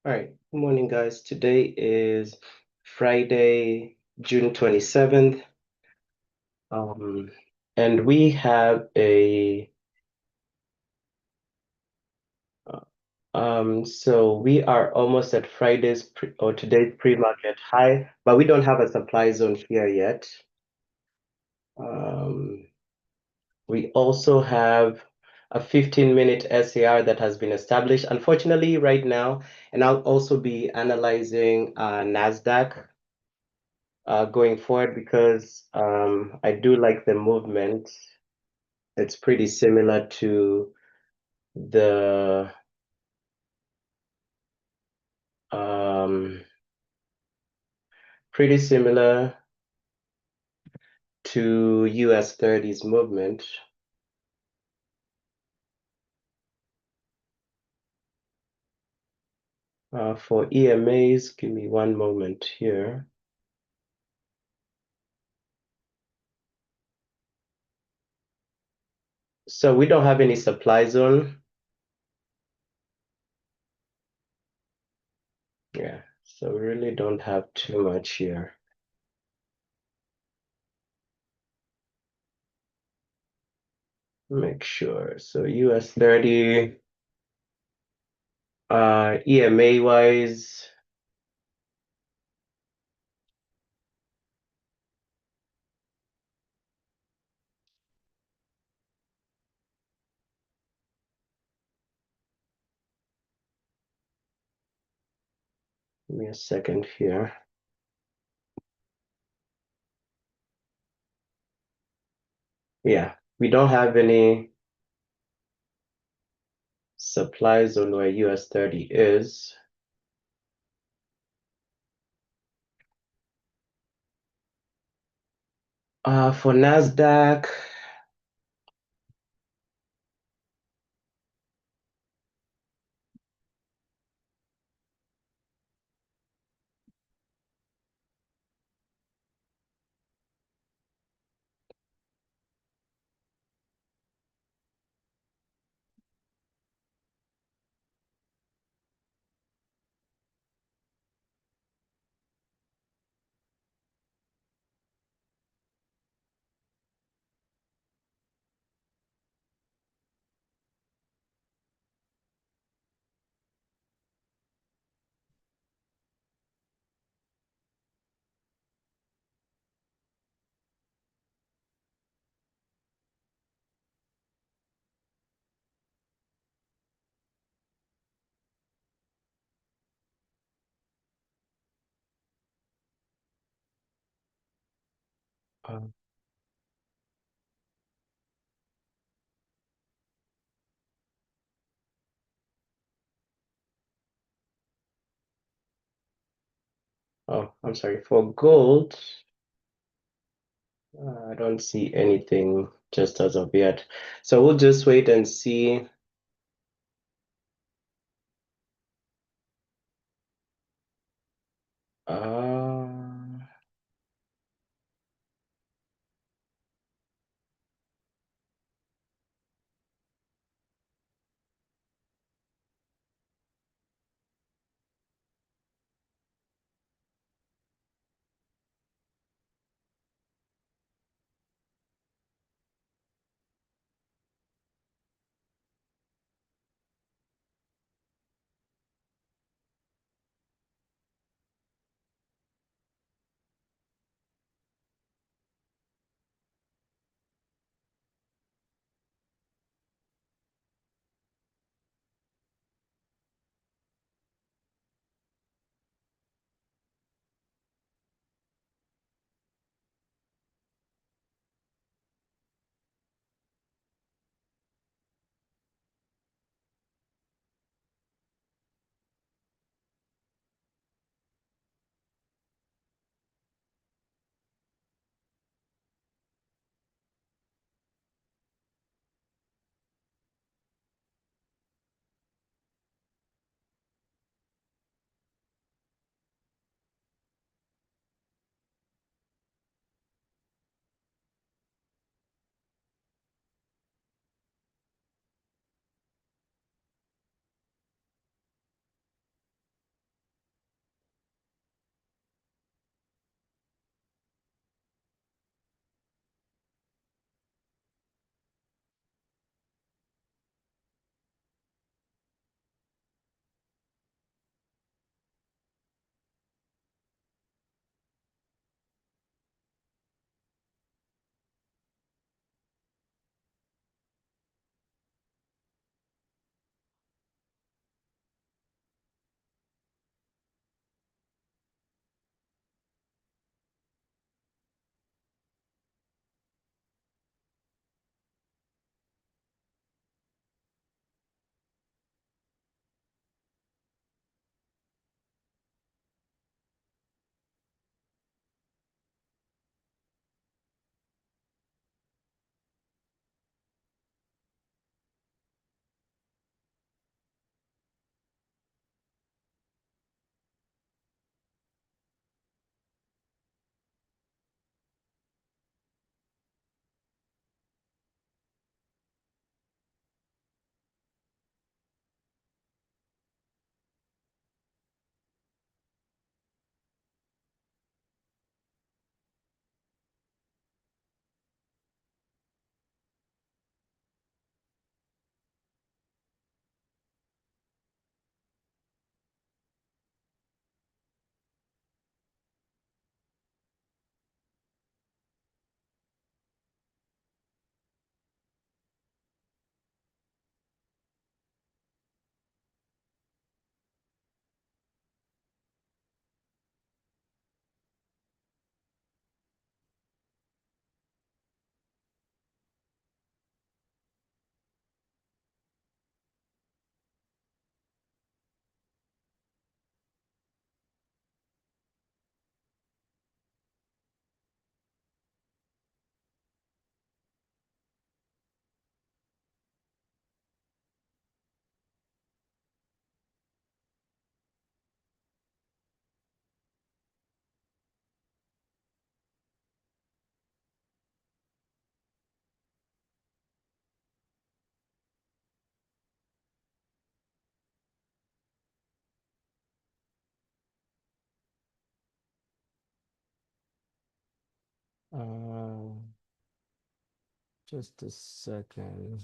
All right, good morning, guys. Today is Friday, June 27th. Um, and we have so we are almost at Friday's pre or today's pre-market high, but we don't have a supply zone here yet. Um, we also have a 15-minute SAR that has been established. Unfortunately, right now, and I'll also be analyzing NASDAQ going forward because I do like the movement. It's pretty similar to the um, pretty similar to US30's movement. For EMAs, give me one moment here. So we don't have any supply zone. Yeah, so we really don't have too much here. Make sure. So US30, EMA wise, give me a second here. Yeah, we don't have any supply zone where US30 is. For NASDAQ, uh, oh, I'm sorry, for gold, I don't see anything just as of yet. So we'll just wait and see. Uh, Uh, just a second.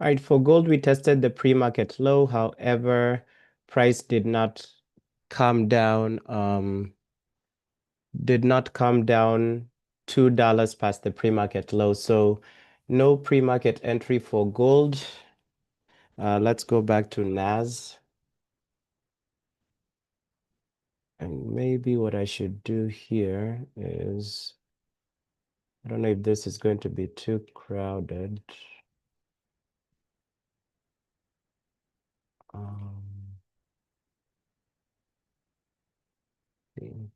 All right, for gold, we tested the pre-market low. However, price did not come down $2 past the pre-market low. So no pre-market entry for gold. Let's go back to NAS. And maybe what I should do here is, I don't know if this is going to be too crowded. Um, see.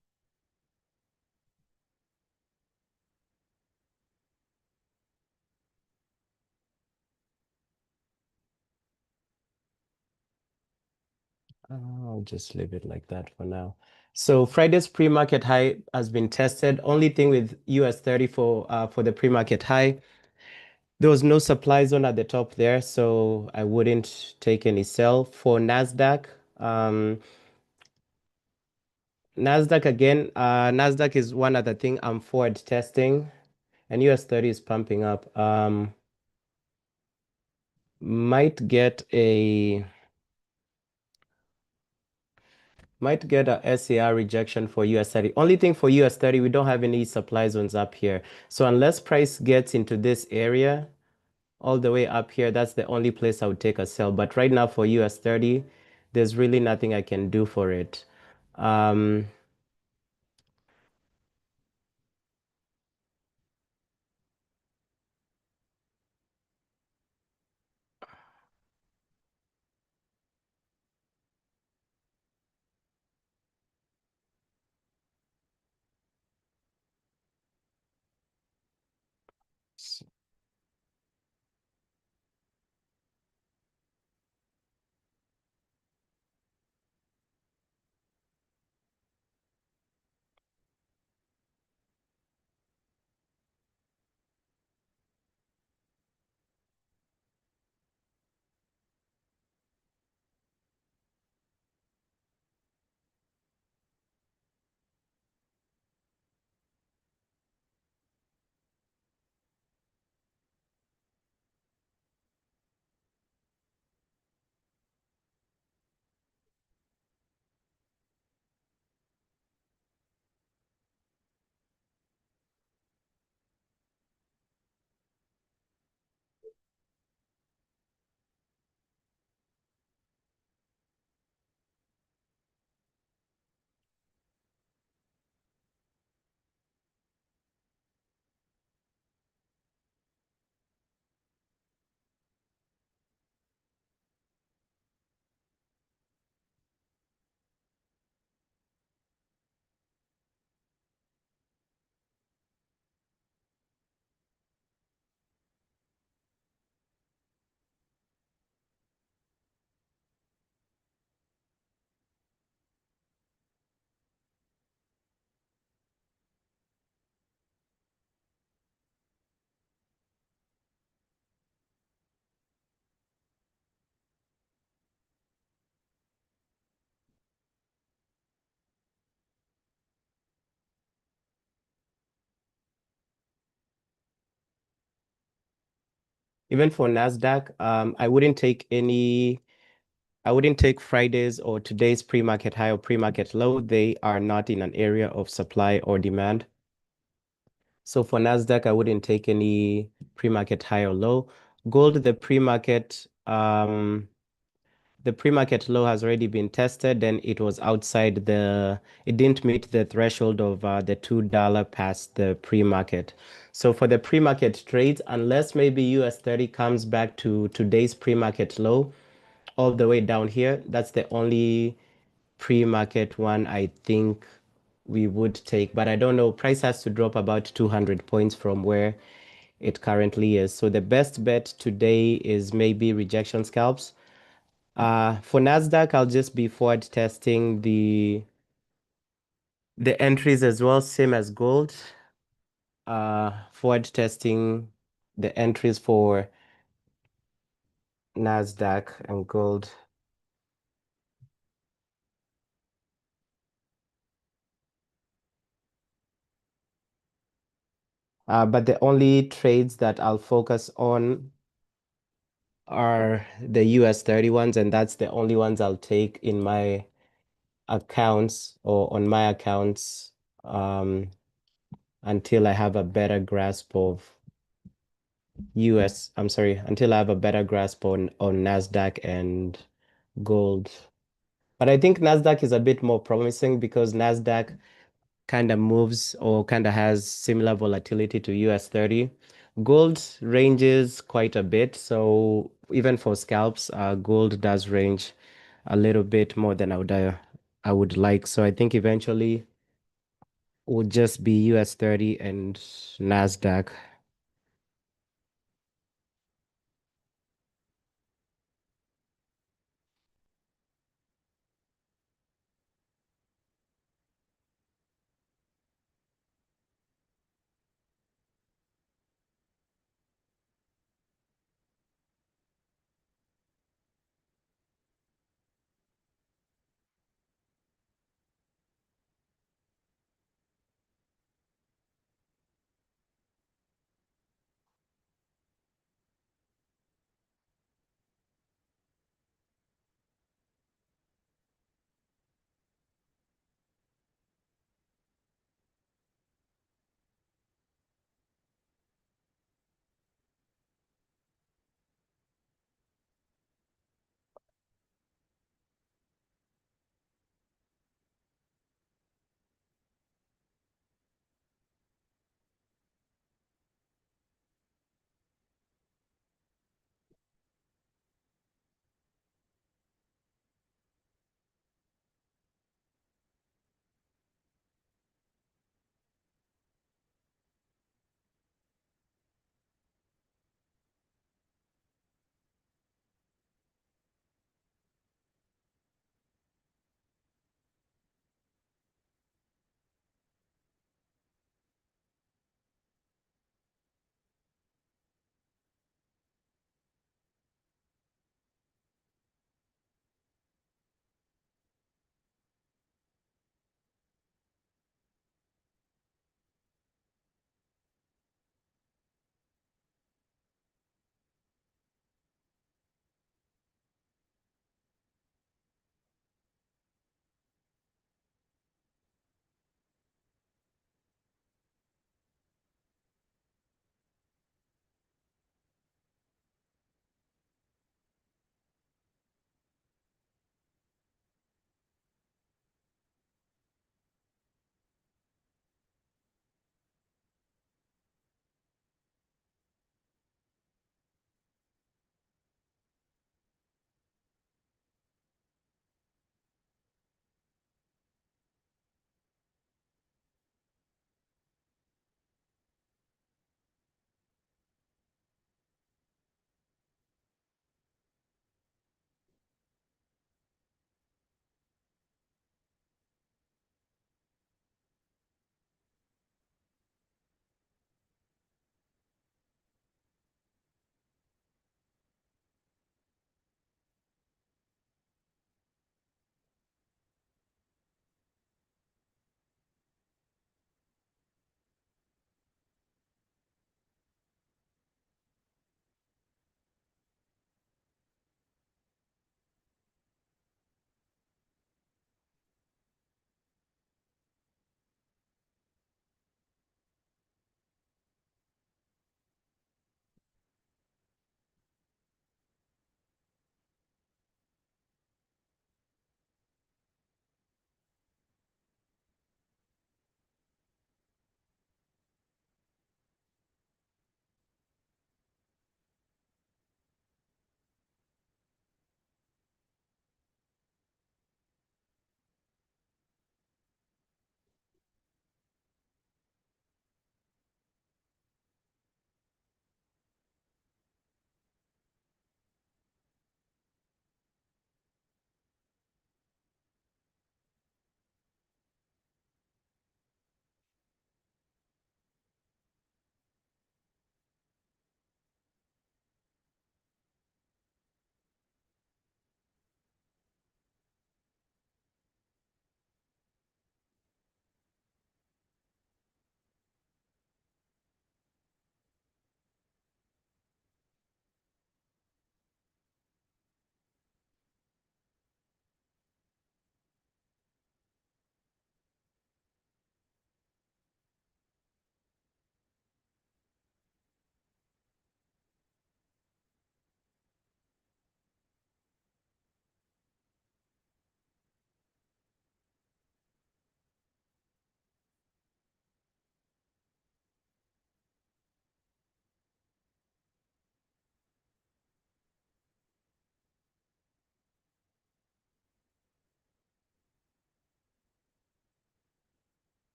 I'll just leave it like that for now. So Friday's pre-market high has been tested. Only thing with US30 for the pre-market high, there was no supply zone at the top there, so I wouldn't take any sell. For Nasdaq, Nasdaq again, Nasdaq is one other thing I'm forward testing, and US30 is pumping up. Might get a Might get a SAR rejection for US30. Only thing for US30, we don't have any supply zones up here. So unless price gets into this area, all the way up here, that's the only place I would take a sell. But right now for US30, there's really nothing I can do for it. Um, Even for Nasdaq, I wouldn't take any I wouldn't take Friday's or today's pre-market high or pre-market low. They are not in an area of supply or demand. So for Nasdaq, I wouldn't take any pre-market high or low. Gold, the pre-market low has already been tested, and it was outside it didn't meet the threshold of the $2 past the pre-market. So for the pre-market trades, unless maybe US30 comes back to today's pre-market low, all the way down here, that's the only pre-market one I think we would take. But I don't know, price has to drop about 200 points from where it currently is. So the best bet today is maybe rejection scalps. For Nasdaq, I'll just be forward testing the entries as well, same as gold. Forward testing the entries for Nasdaq and gold. But the only trades that I'll focus on are the US30 ones, and that's the only ones I'll take in my accounts or on my accounts until I have a better grasp of I'm sorry, until I have a better grasp on Nasdaq and gold. But I think Nasdaq is a bit more promising because Nasdaq kind of moves or kind of has similar volatility to US30. Gold ranges quite a bit, so even for scalps, gold does range a little bit more than I would like. So I think eventually would just be US30 and Nasdaq.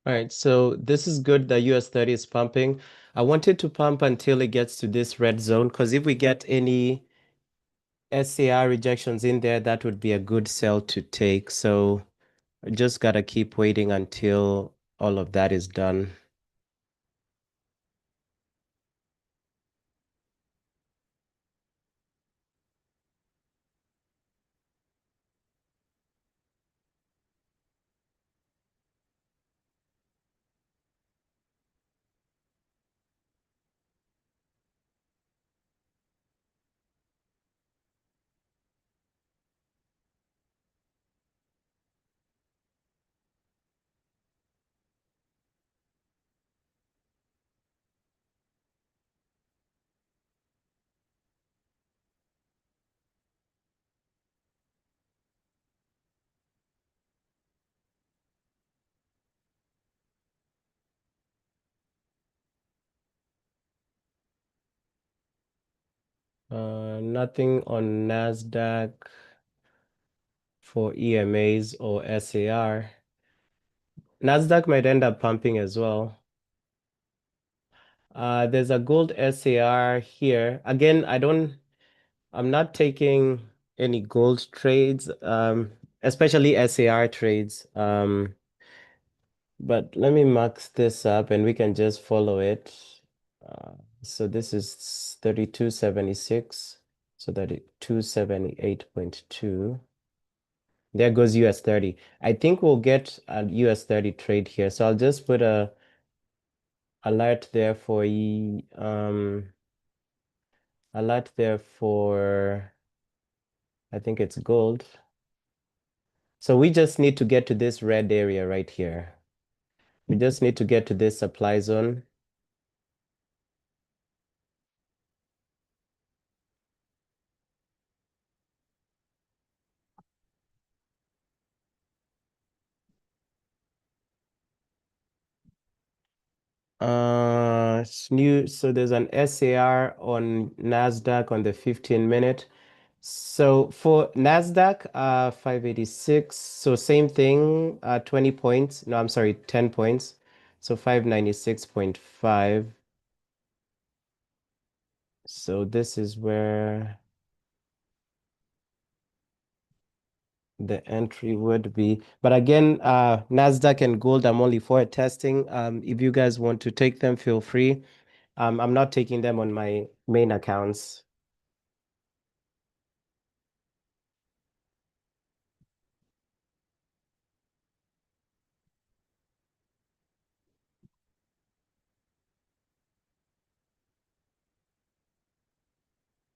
All right, so this is good. The US30 is pumping. I want it to pump until it gets to this red zone because if we get any SAR rejections in there, that would be a good sell to take. So I just gotta keep waiting until all of that is done. Nothing on NASDAQ for EMAs or SAR. NASDAQ might end up pumping as well. There's a gold SAR here. Again, I'm not taking any gold trades, especially SAR trades. But let me max this up and we can just follow it. Uh, so this is 3276. So that is 278.2. There goes US30. I think we'll get a US30 trade here. So I'll just put a alert there for alert there for I think it's gold. So we just need to get to this red area right here. We just need to get to this supply zone. It's new. So there's an SAR on NASDAQ on the 15 minute. So for NASDAQ, 586. So same thing, 20 points. No, I'm sorry, 10 points. So 596.5. So this is where the entry would be. But again, NASDAQ and gold, I'm only for testing. If you guys want to take them, feel free. I'm not taking them on my main accounts.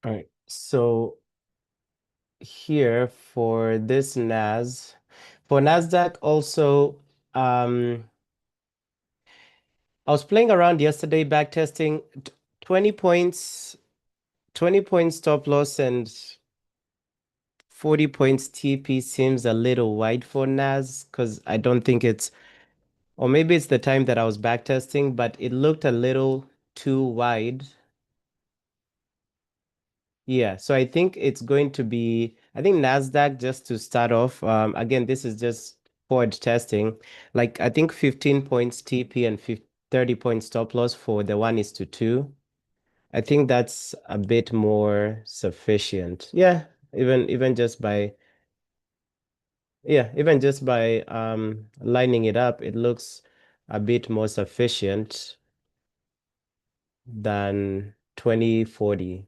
All right. So here for this for NASDAQ also, I was playing around yesterday back testing 20 points, 20 points stop loss and 40 points TP seems a little wide for NAS because I don't think it's, or maybe it's the time that I was back testing, but it looked a little too wide. Yeah, so I think it's going to be, I think NASDAQ just to start off, again, this is just forward testing. Like I think 15 points TP and 30 points stop loss for the 1:2. I think that's a bit more sufficient. Yeah, even just by even just by lining it up, it looks a bit more sufficient than 2040.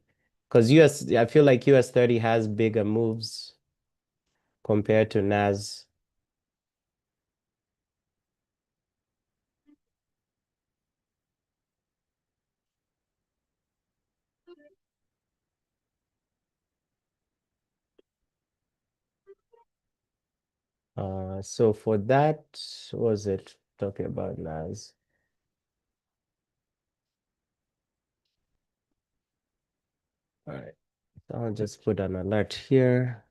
Because I feel like US30 has bigger moves compared to NAS. So for that, what was it talking about NAS? All right, so I'll just put an alert here.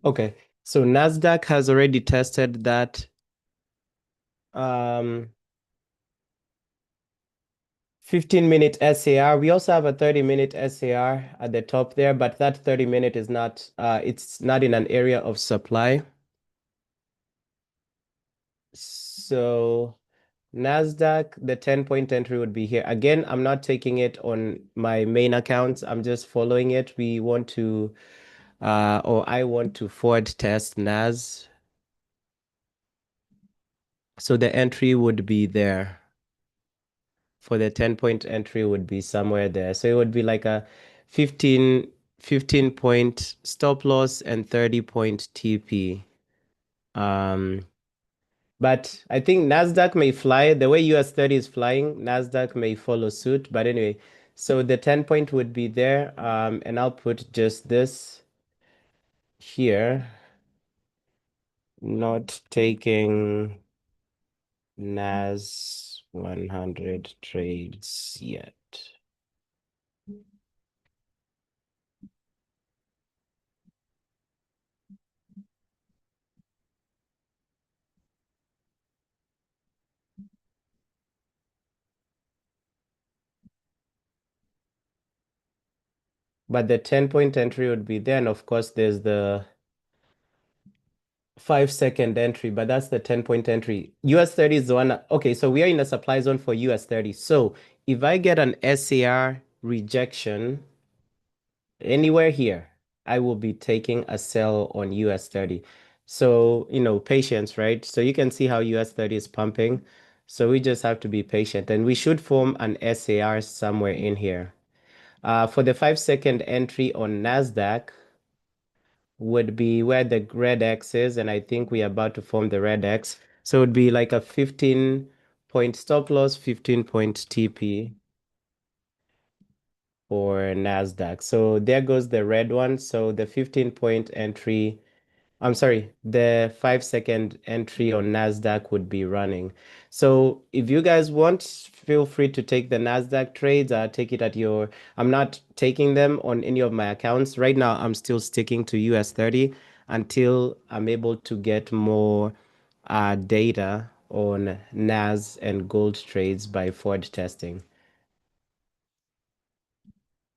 Okay. So Nasdaq has already tested that um 15-minute SAR. We also have a 30-minute SAR at the top there, but that 30-minute is not it's not in an area of supply. So Nasdaq, the 10-point entry would be here. Again, I'm not taking it on my main account. I'm just following it. We want to or I want to forward test NAS. So the entry would be there. For the 10-point entry would be somewhere there. So it would be like a 15 point stop loss and 30-point TP. Um, but I think Nasdaq may fly the way US30 is flying, Nasdaq may follow suit. But anyway, so the 10-point would be there. And I'll put just this here, not taking NAS 100 trades yet. But the 10-point entry would be there. And of course, there's the 5-second entry, but that's the 10-point entry. US30 is the one. Okay, so we are in a supply zone for US30. So if I get an SAR rejection anywhere here, I will be taking a sell on US30. So, patience, right? So you can see how US30 is pumping. So we just have to be patient, and we should form an SAR somewhere in here. For the 5-second entry on NASDAQ, would be where the red X is, and I think we're about to form the red X. So it would be like a 15-point stop loss, 15-point TP for NASDAQ. So there goes the red one. So the 15-point entry, I'm sorry, the 5-second entry on NASDAQ would be running. So if you guys want, feel free to take the NASDAQ trades. Take it at your, I'm not taking them on any of my accounts. Right now, I'm still sticking to US30 until I'm able to get more data on NAS and gold trades by forward testing.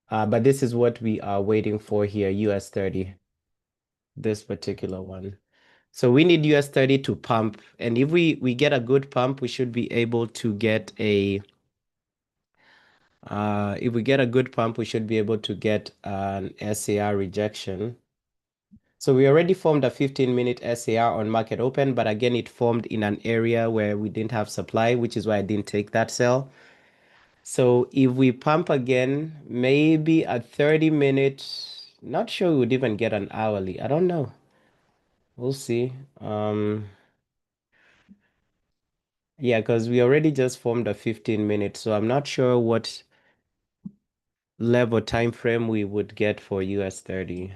But this is what we are waiting for here, US30, this particular one. So we need US30 to pump. And if we get a good pump, we should be able to get if we get a good pump, we should be able to get an SAR rejection. So we already formed a 15-minute SAR on market open, but again, it formed in an area where we didn't have supply, which is why I didn't take that sell. So if we pump again, maybe a 30-minute, not sure we would even get an hourly. I don't know. We'll see. Yeah, because we already just formed a 15-minute, so I'm not sure what level time frame we would get for US30.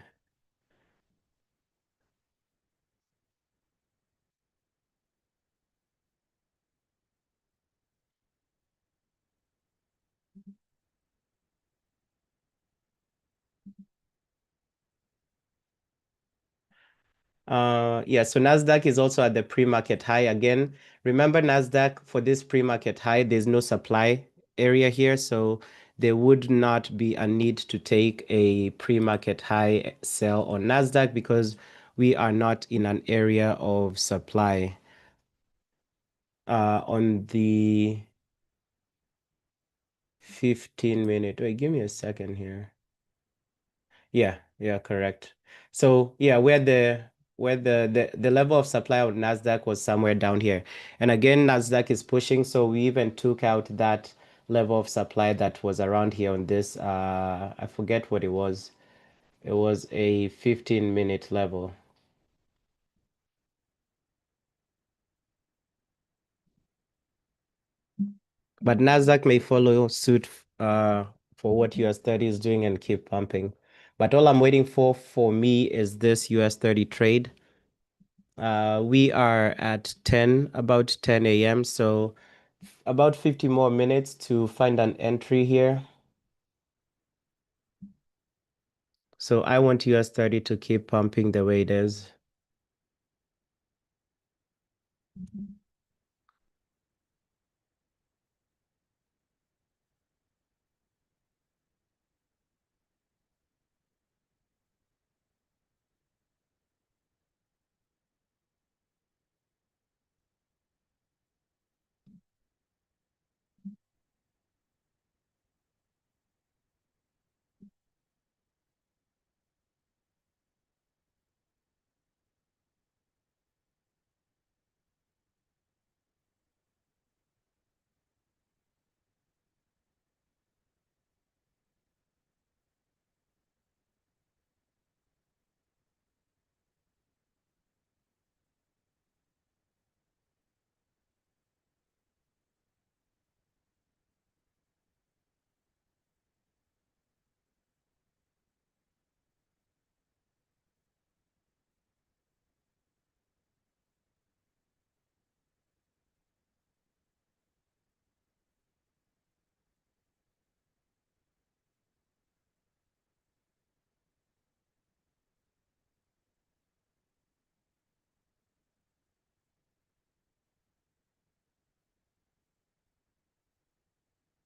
Yeah, so Nasdaq is also at the pre-market high again. Remember Nasdaq for this pre-market high, there's no supply area here, so there would not be a need to take a pre-market high sell on Nasdaq because we are not in an area of supply. On the 15-minute, wait, give me a second here. Yeah, correct. So yeah, where the level of supply of Nasdaq was somewhere down here. And again, Nasdaq is pushing, so we even took out that level of supply that was around here on this I forget what it was. It was a 15-minute level. But Nasdaq may follow suit for what US30 is doing and keep pumping. But all I'm waiting for me is this US30 trade. We are at 10, about 10 a.m. So about 50 more minutes to find an entry here. So I want US30 to keep pumping the way it is.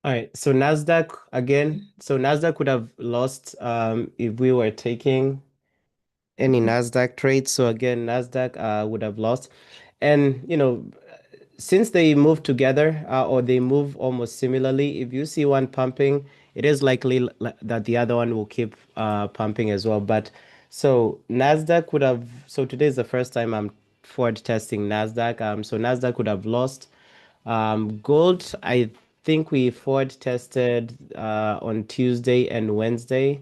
All right, so Nasdaq again. So Nasdaq would have lost if we were taking any Nasdaq trades. So again, Nasdaq would have lost. And since they move together or they move almost similarly, if you see one pumping, it is likely that the other one will keep pumping as well. But so Nasdaq would have, so today is the first time I'm forward testing Nasdaq. So Nasdaq would have lost. Gold, I think we forward tested on Tuesday and Wednesday.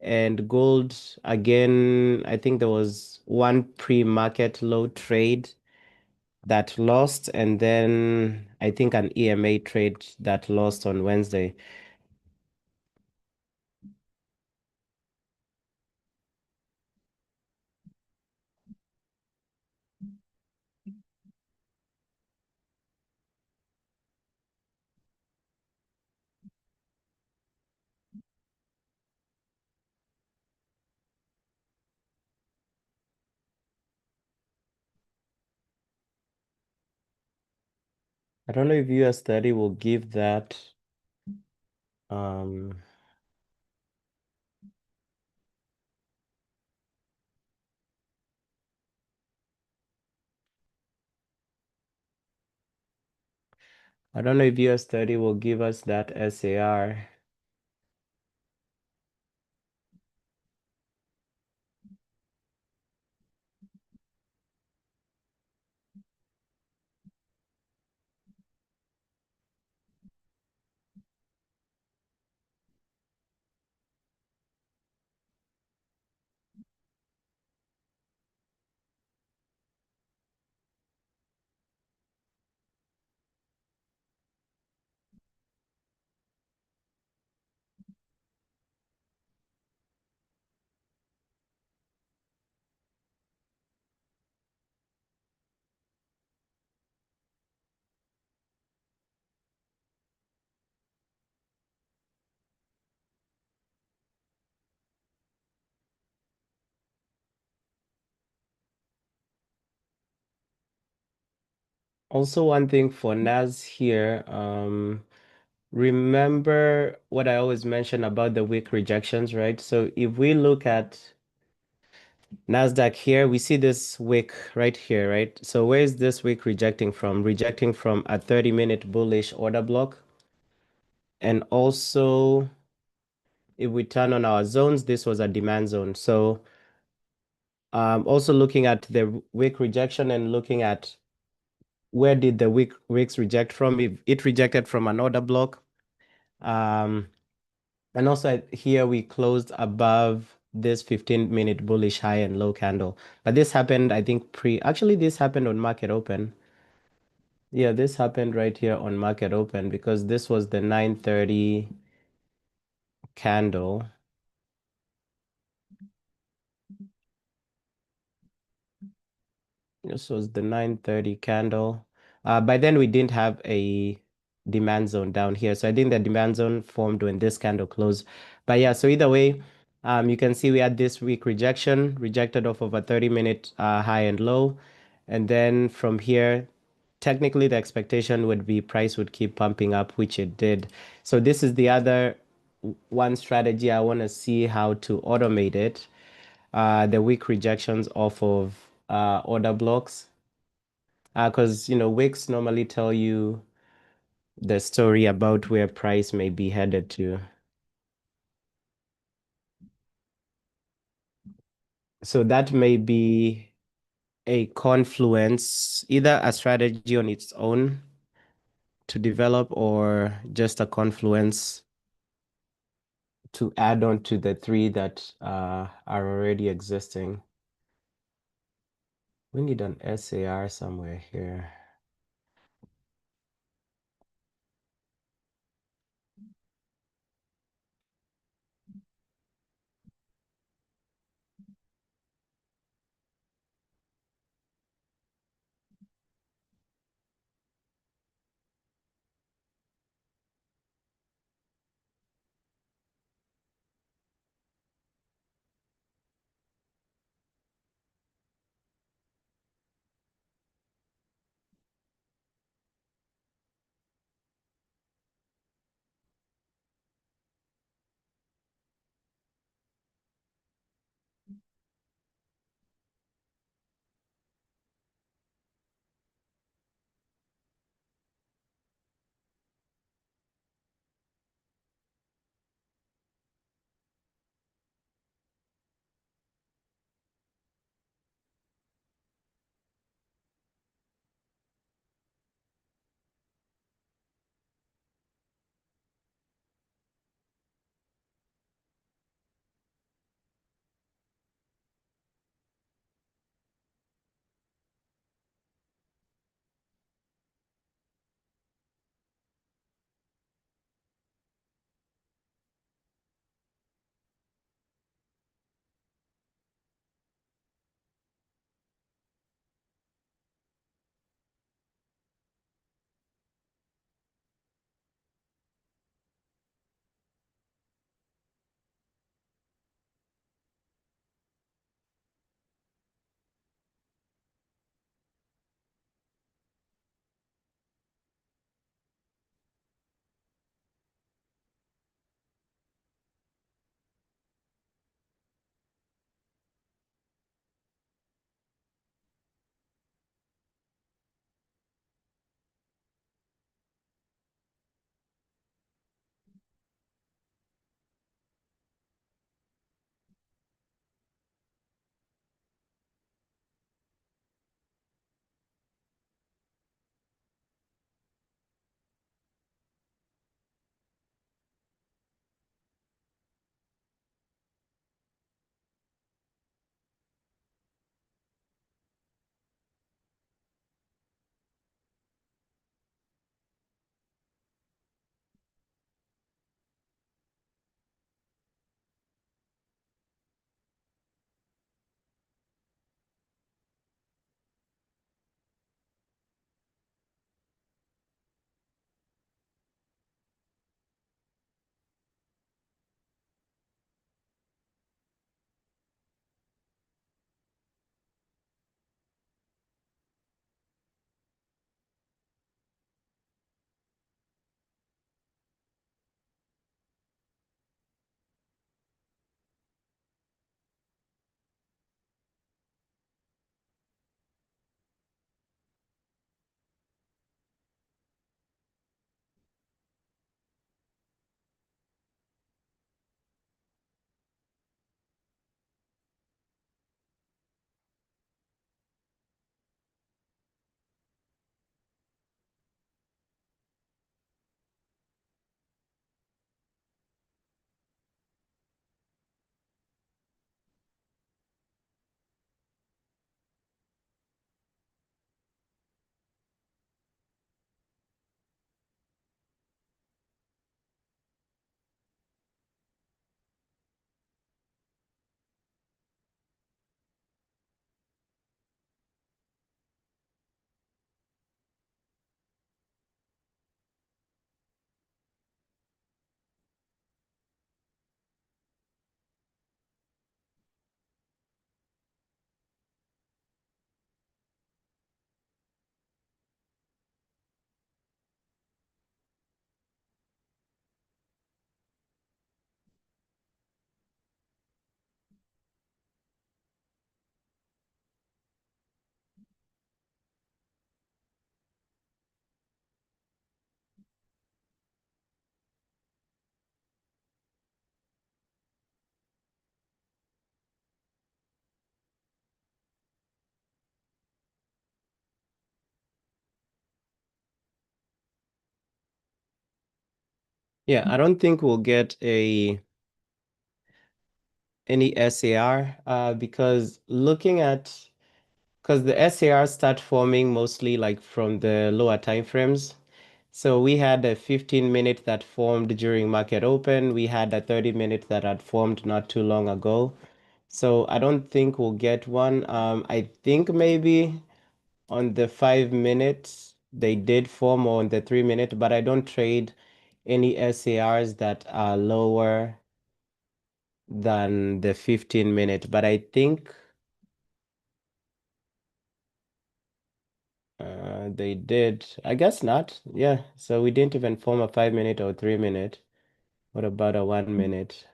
And gold, again, I think there was one pre-market low trade that lost, and then I think an EMA trade that lost on Wednesday. I don't know if US30 will give that. Um, I don't know if US30 will give us that SAR. Also, one thing for NAS here, remember what I always mention about the weak rejections, right? So if we look at NASDAQ here, we see this wick right here, right? So where is this wick rejecting from? Rejecting from a 30-minute bullish order block. And also, if we turn on our zones, this was a demand zone. So also looking at the wick rejection and looking at where did the wicks reject from? If it rejected from an order block. Um, and also here we closed above this 15-minute bullish high and low candle. But this happened, I think, actually this happened on market open. Yeah, this happened right here on market open because this was the 9:30 candle. This was the 9:30 candle. By then we didn't have a demand zone down here. So I think the demand zone formed when this candle closed. But yeah, so either way, You can see we had this week rejection, rejected off of a 30-minute high and low. And then from here, technically the expectation would be price would keep pumping up, which it did. So this is the other one strategy. I want to see how to automate it. The weak rejections off of order blocks. Because, wicks normally tell you the story about where price may be headed to. So that may be a confluence, either a strategy on its own to develop or just a confluence to add on to the three that are already existing. We need an SAR somewhere here. Yeah, I don't think we'll get a any SAR because looking at because the SAR start forming mostly like from the lower time frames. So we had a 15 minute that formed during market open. We had a 30 minute that had formed not too long ago. So I don't think we'll get one. I think maybe on the 5 minutes they did form or on the 3 minute, but I don't trade any SARs that are lower than the 15 minute. But I think they did. I guess not. Yeah. So we didn't even form a 5 minute or 3 minute. What about a 1 minute?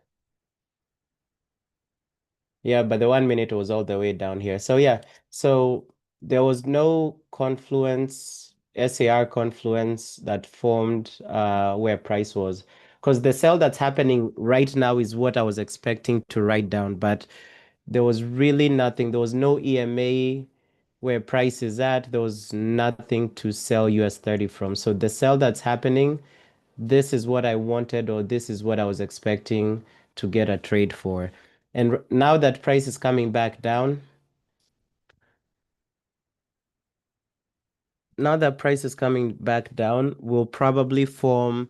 Yeah, but the 1 minute was all the way down here. So yeah, so there was no confluence, SAR confluence that formed where price was. Because the sell that's happening right now is what I was expecting to write down, but there was really nothing. There was no EMA where price is at. There was nothing to sell US30 from. So the sell that's happening, this is what I wanted, or this is what I was expecting to get a trade for. And now that price is coming back down, now that price is coming back down, we'll probably form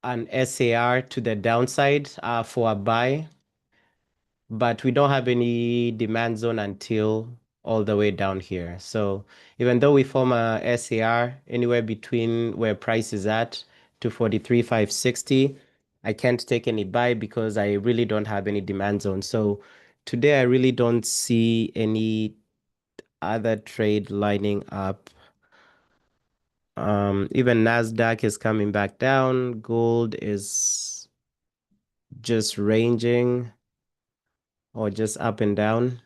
an SAR to the downside for a buy, but we don't have any demand zone until all the way down here. So even though we form a SAR anywhere between where price is at to 43,560, I can't take any buy because I really don't have any demand zone. So today I really don't see any other trade lining up. Even Nasdaq is coming back down. Gold is just ranging or just up and down.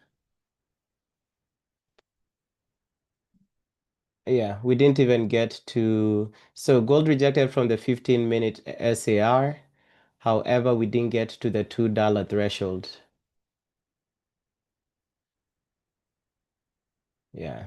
Yeah, we didn't even get to. So gold rejected from the 15-minute SAR. However, we didn't get to the $2 threshold. Yeah.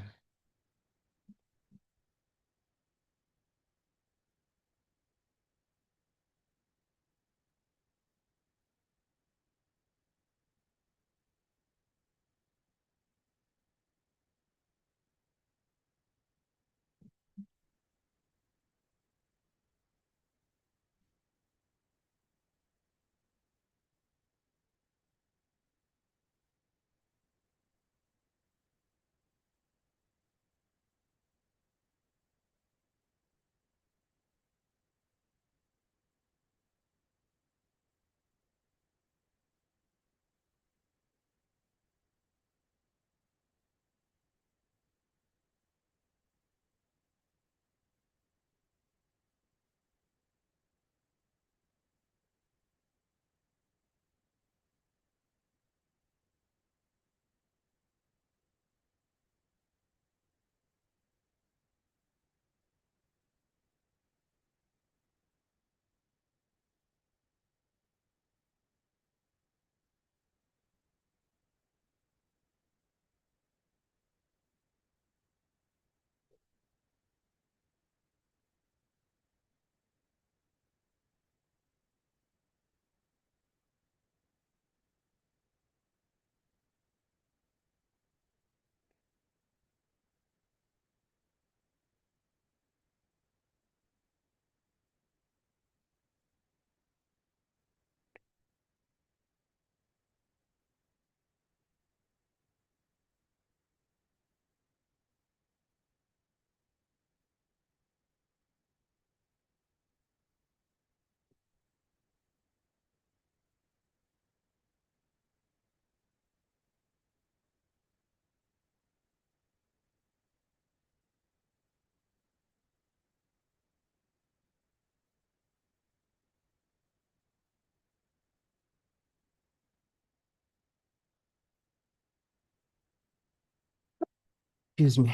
Excuse me.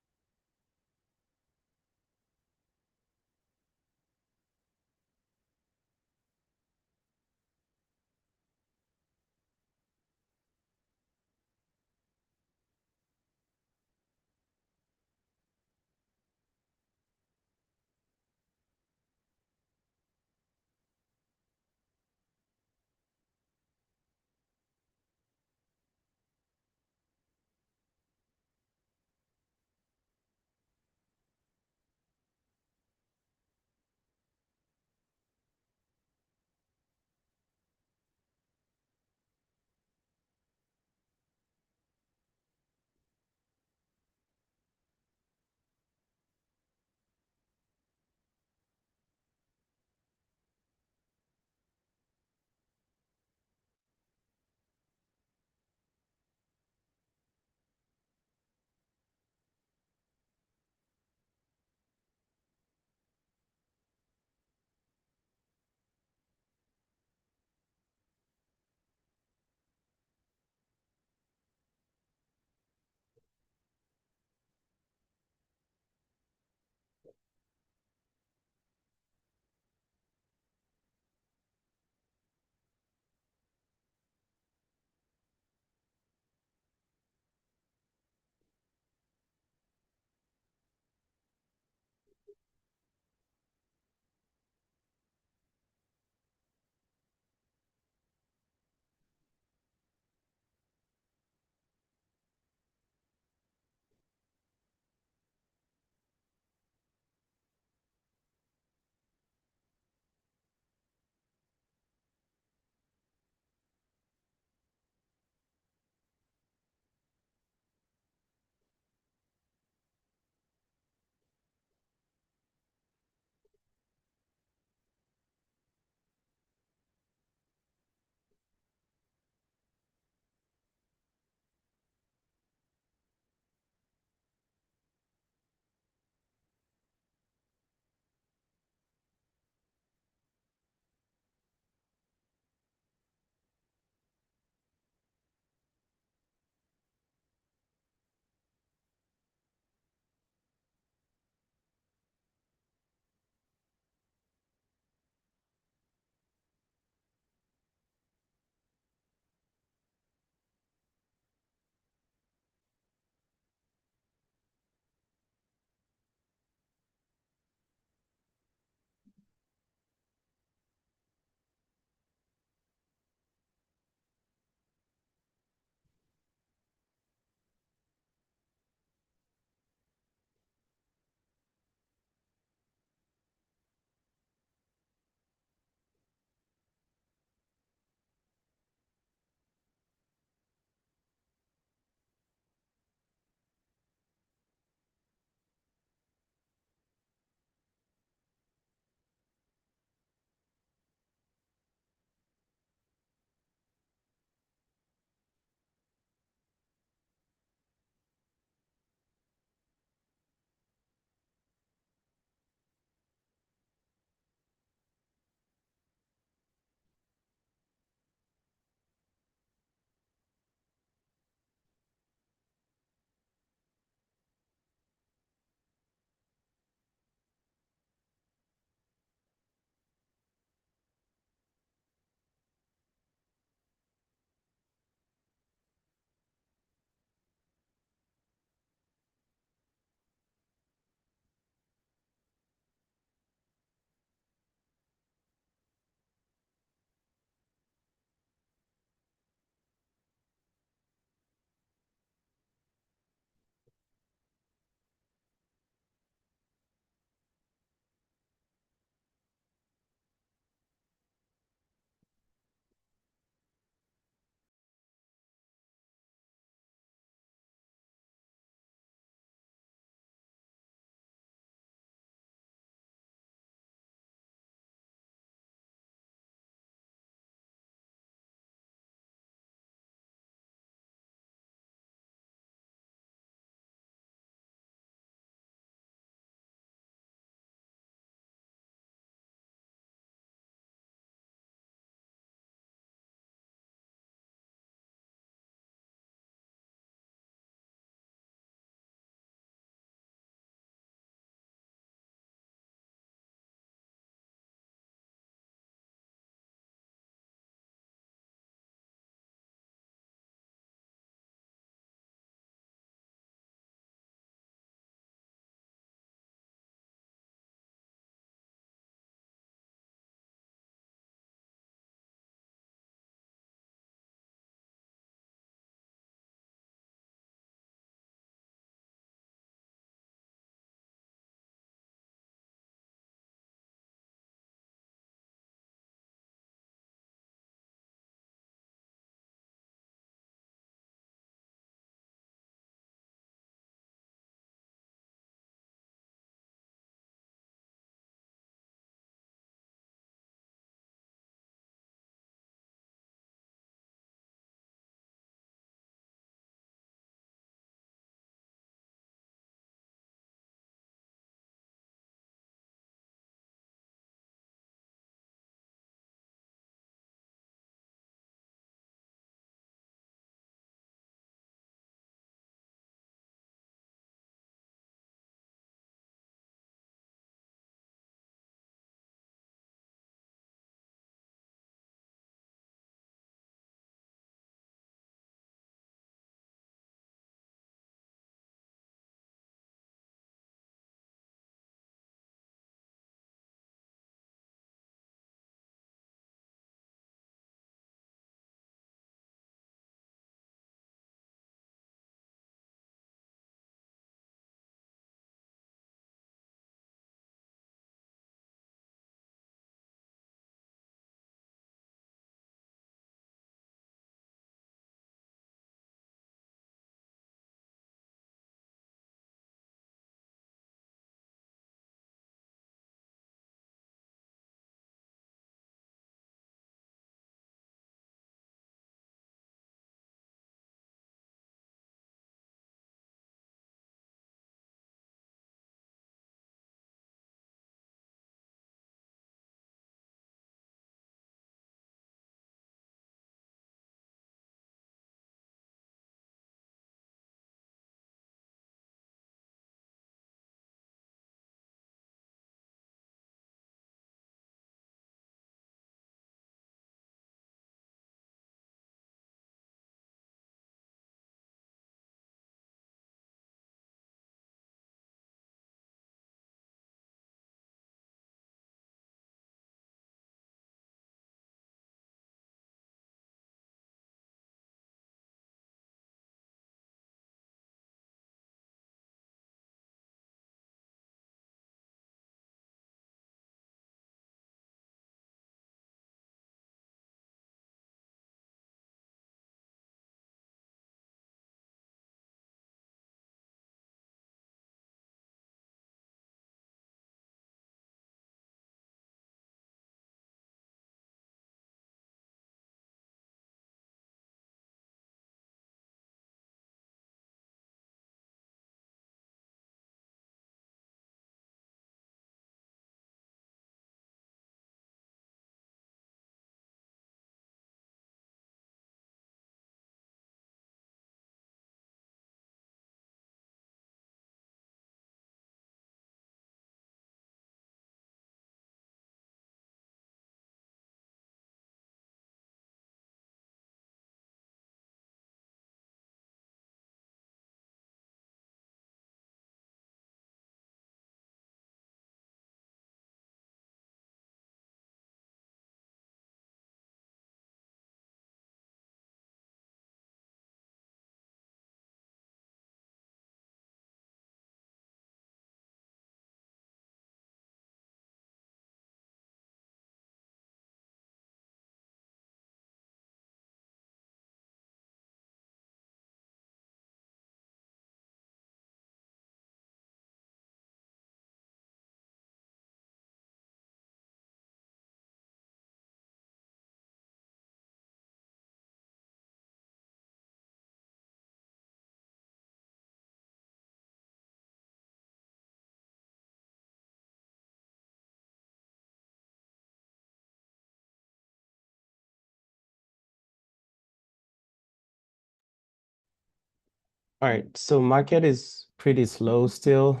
All right, so market is pretty slow still.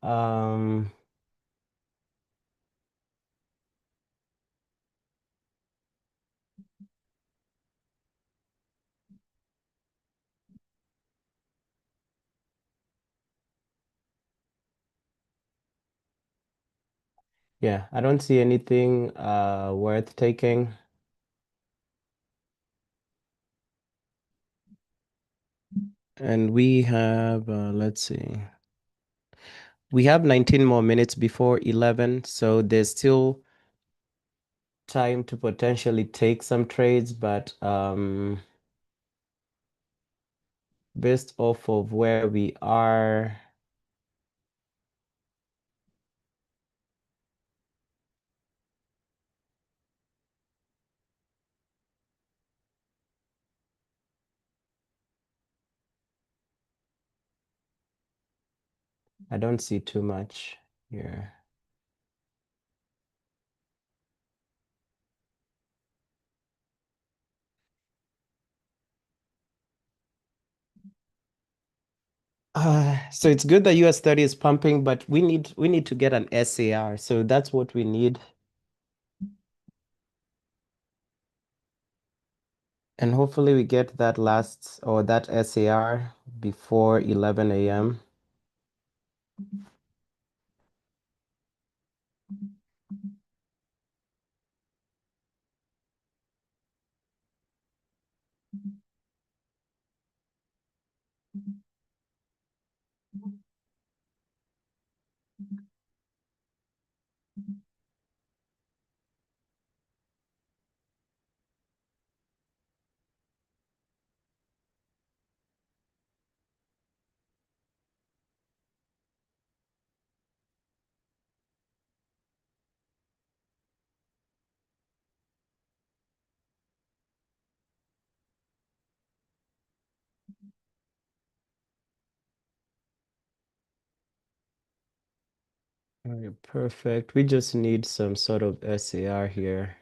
Um, yeah, I don't see anything worth taking. And we have let's see. We have 19 more minutes before 11, so there's still time to potentially take some trades, but based off of where we are, I don't see too much here. So it's good that US30 is pumping, but we need to get an SAR. So that's what we need. And hopefully we get that last or that SAR before 11 a.m. All right, perfect. We just need some sort of SAR here.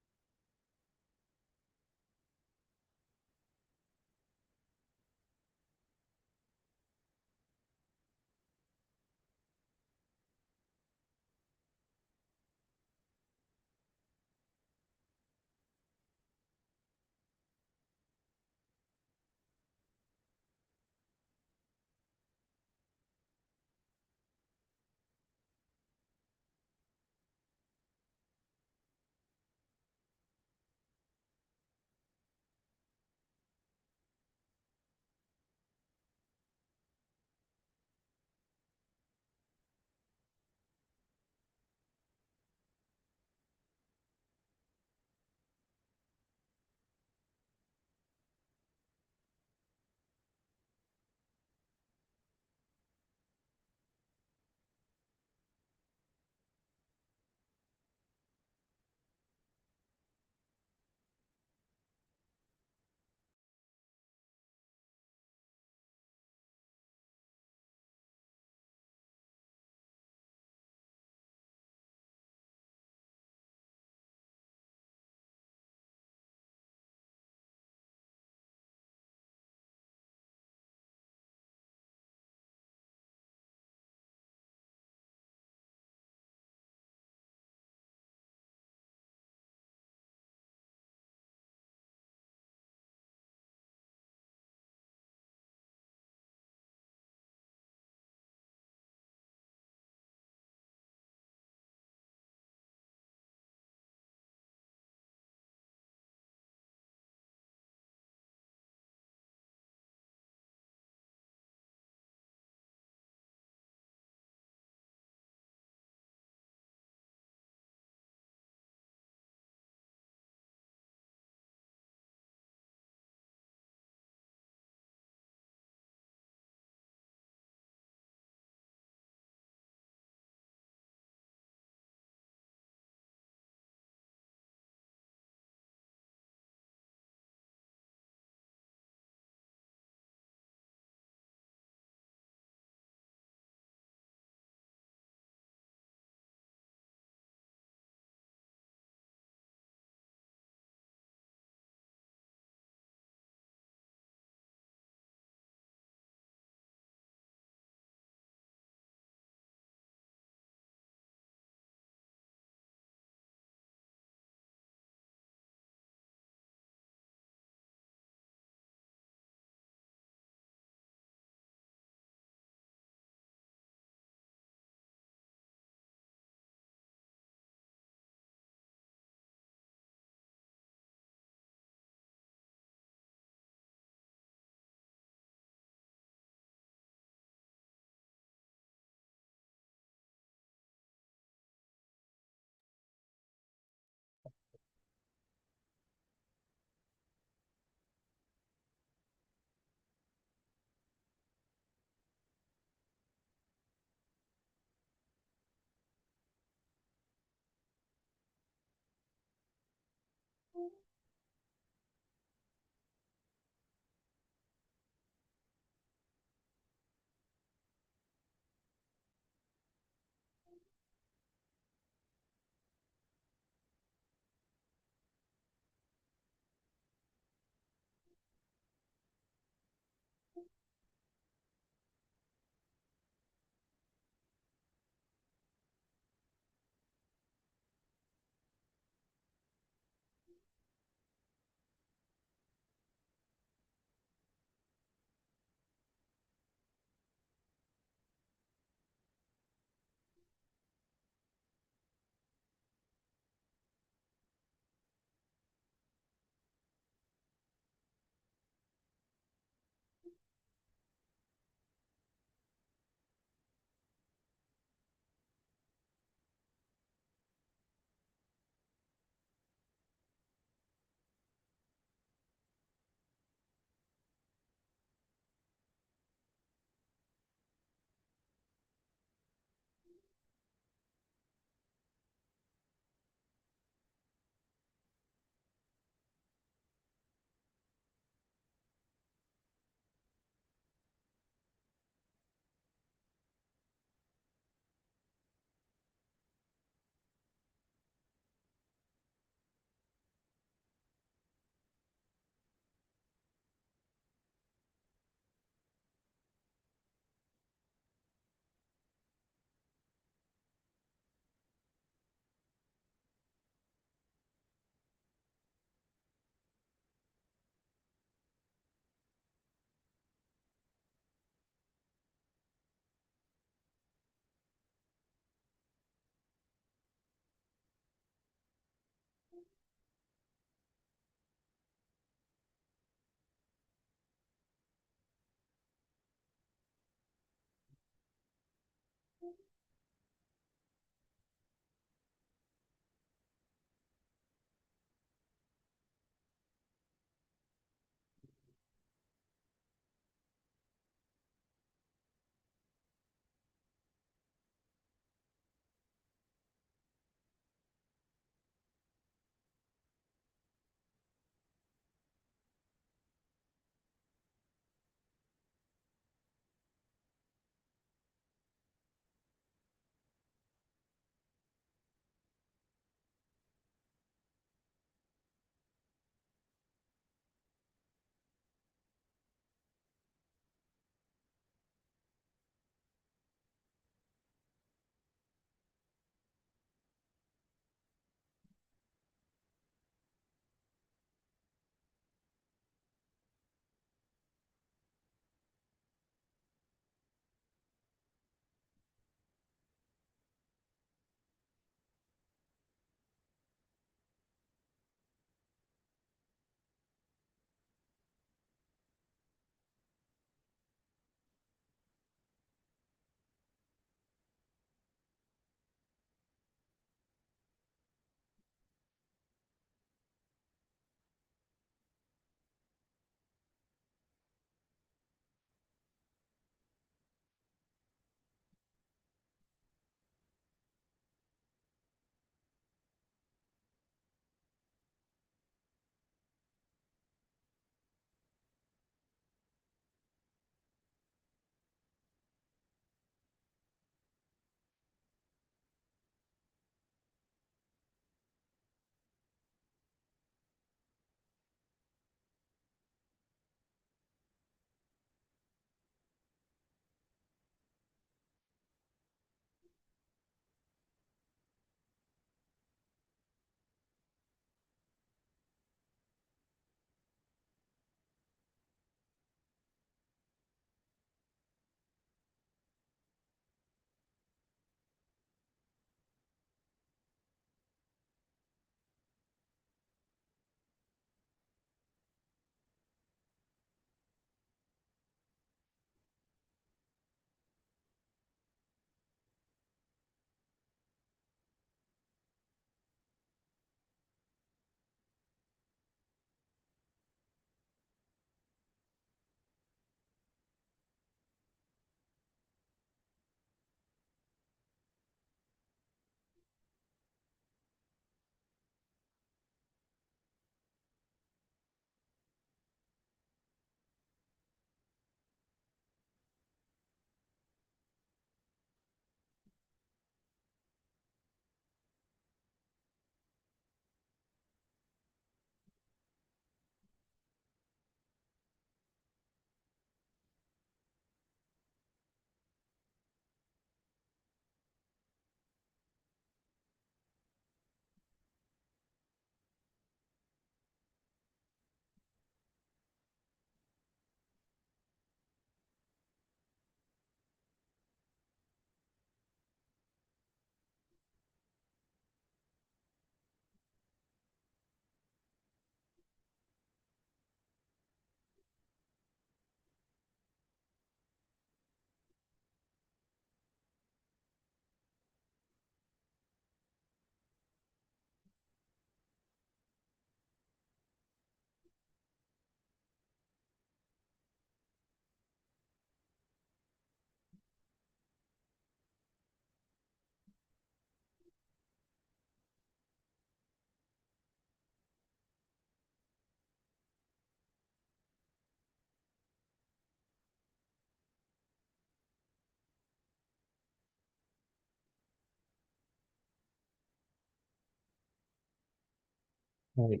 Right.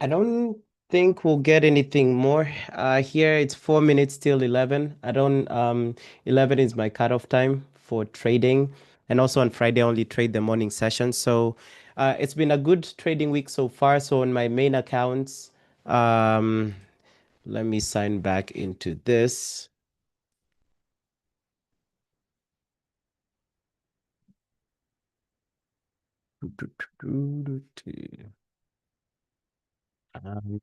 I don't think we'll get anything more. Here it's 4 minutes till 11. I don't 11 is my cutoff time for trading. And also on Friday I only trade the morning session. So it's been a good trading week so far. So on my main accounts, um, let me sign back into this. Um,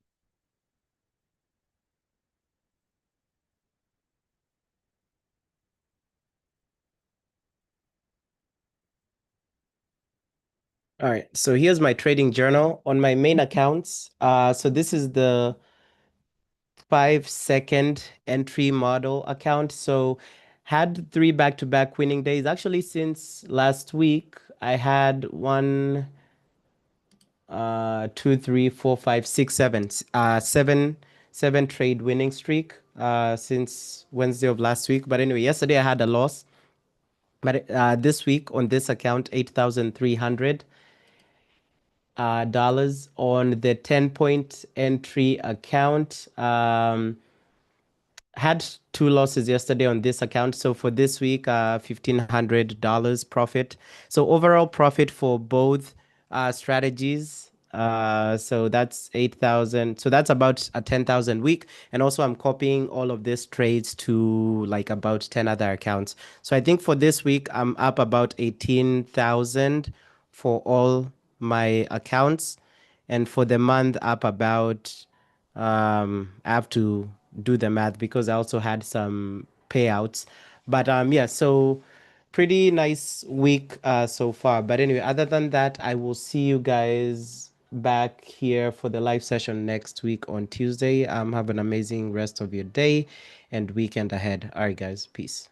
All right, so here's my trading journal on my main accounts. So this is the 5 second entry model account. So had three back-to-back winning days. Actually, since last week, I had one, two, three, four, five, six, seven, seven trade winning streak since Wednesday of last week. But anyway, yesterday I had a loss. But this week on this account, 8,300 dollars on the 10 point entry account. Had two losses yesterday on this account. So for this week, $1,500 profit. So overall profit for both strategies. So that's 8,000. So that's about a 10,000 week. And also I'm copying all of these trades to like about 10 other accounts. So I think for this week, I'm up about 18,000 for all my accounts. And for the month, up about I have to do the math because I also had some payouts. But yeah, so pretty nice week so far. But anyway, other than that, I will see you guys back here for the live session next week on Tuesday. Have an amazing rest of your day and weekend ahead. All right, guys, peace.